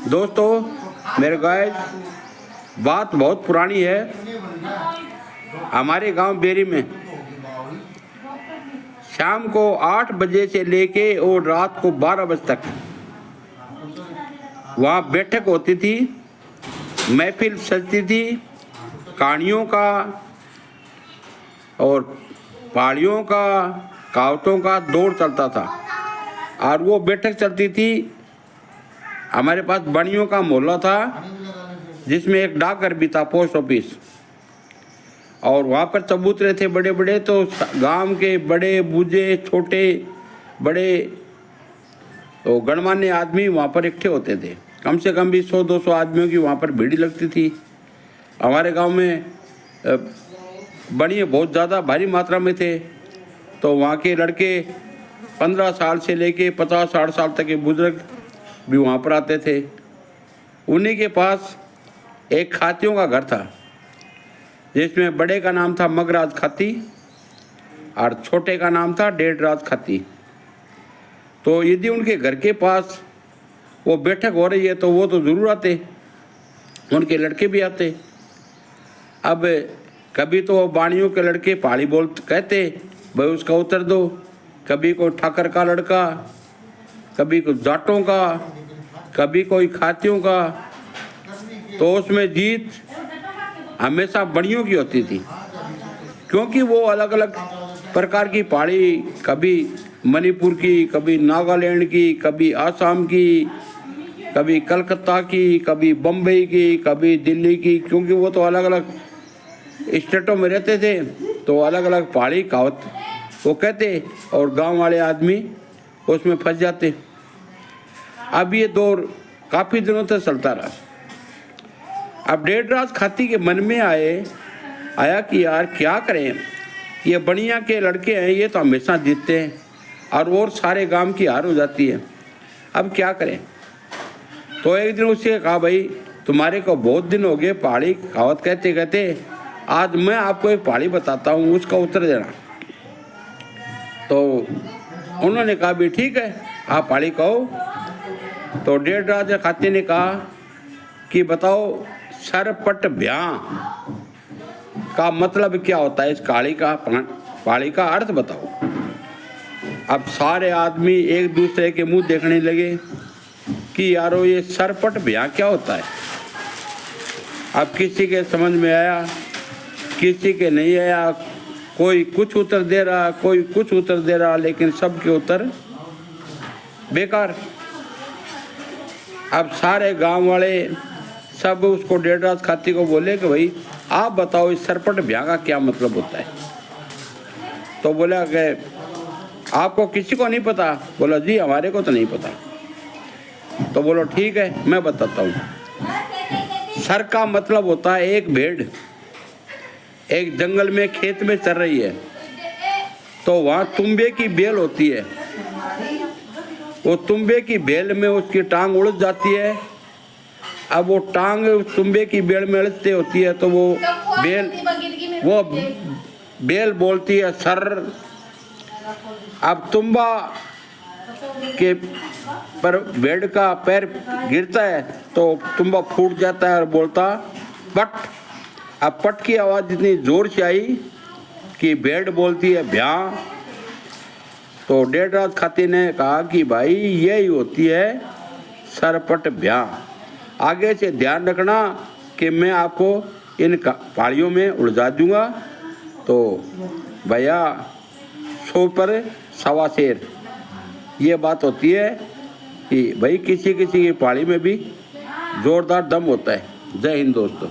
दोस्तों मेरे गाइस, बात बहुत पुरानी है। हमारे गांव बेरी में शाम को 8 बजे से लेके और रात को 12 बजे तक वहाँ बैठक होती थी, महफिल सजती थी, कहानियों का और पहाड़ियों का, कहावतों का दौर चलता था। और वो बैठक चलती थी। हमारे पास बनियों का मोहल्ला था जिसमें एक डाकघर भी था, पोस्ट ऑफिस, और वहाँ पर चबूतरे थे बड़े बड़े। तो गांव के बड़े बूढ़े छोटे बड़े तो गणमान्य आदमी वहाँ पर इकट्ठे होते थे। कम से कम भी 100-200 आदमियों की वहाँ पर भीड़ लगती थी। हमारे गांव में बनिए बहुत ज़्यादा भारी मात्रा में थे। तो वहाँ के लड़के 15 साल से लेके 50-60 साल तक के बुजुर्ग भी वहाँ पर आते थे। उन्हीं के पास एक खातियों का घर था जिसमें बड़े का नाम था मगराज खाती और छोटे का नाम था डेढ़राज खाती। तो यदि उनके घर के पास वो बैठक हो रही है तो वो तो ज़रूर आते, उनके लड़के भी आते। अब कभी तो बाणियों के लड़के पहाड़ी बोल कहते, भाई उसका उत्तर दो। कभी कोई ठाकर का लड़का, कभी कोई जाटों का, कभी कोई खातियों का। तो उसमें जीत हमेशा बड़ियों की होती थी, क्योंकि वो अलग अलग प्रकार की पहाड़ी, कभी मणिपुर की, कभी नागालैंड की, कभी आसाम की, कभी कलकत्ता की, कभी बम्बई की, कभी दिल्ली की, क्योंकि वो तो अलग अलग स्टेटों में रहते थे। तो अलग अलग पहाड़ी कहावत वो कहते और गांव वाले आदमी उसमें फंस जाते। अब ये दौर काफ़ी दिनों तक चलता रहा। अब डेढ़राज खाती के मन में आया कि यार क्या करें, ये बनिया के लड़के हैं, ये तो हमेशा जीतते हैं और सारे गांव की हार हो जाती है। अब क्या करें। तो एक दिन उससे कहा, भाई तुम्हारे को बहुत दिन हो गए पहाड़ी कहावत कहते कहते, आज मैं आपको एक पहाड़ी बताता हूँ, उसका उत्तर देना। तो उन्होंने कहा भी ठीक है, आप पहाड़ी कहो। तो डेढ़राज खाती ने कहा कि बताओ सरपट ब्याह का मतलब क्या होता है, इस पहाड़ी का अर्थ बताओ। अब सारे आदमी एक दूसरे के मुंह देखने लगे कि यारो ये सरपट ब्याह क्या होता है। अब किसी के समझ में आया, किसी के नहीं आया। कोई कुछ उत्तर दे रहा, कोई कुछ उत्तर दे रहा, लेकिन सबके उत्तर बेकार। अब सारे गांव वाले सब उसको डेढ़राज खाती को बोले कि भाई आप बताओ इस सरपट ब्याह का क्या मतलब होता है। तो बोला कि आपको किसी को नहीं पता। बोला जी हमारे को तो नहीं पता। तो बोलो ठीक है मैं बताता हूँ। सर का मतलब होता है एक भेड़ एक जंगल में खेत में चल रही है, तो वहाँ तुम्बे की बेल होती है। वो तुम्बे की बेल में उसकी टांग उलझ जाती है। अब वो टांग तुम्बे की बेल में उलझती होती है तो वो बेल बोलती है सर। अब तुम्बा के पर भेड़ का पैर गिरता है तो तुम्बा फूट जाता है और बोलता पट। अब पट की आवाज़ इतनी जोर से आई कि भेड़ बोलती है ब्याह। तो डेढ़राज खाती ने कहा कि भाई यही होती है सरपट ब्याह। आगे से ध्यान रखना कि मैं आपको इन पहाड़ियों में उलझा दूंगा। तो भैया 100 पर 1.25 शेर, ये बात होती है कि भाई किसी किसी की पहाड़ी में भी जोरदार दम होता है। जय हिंद दोस्तों।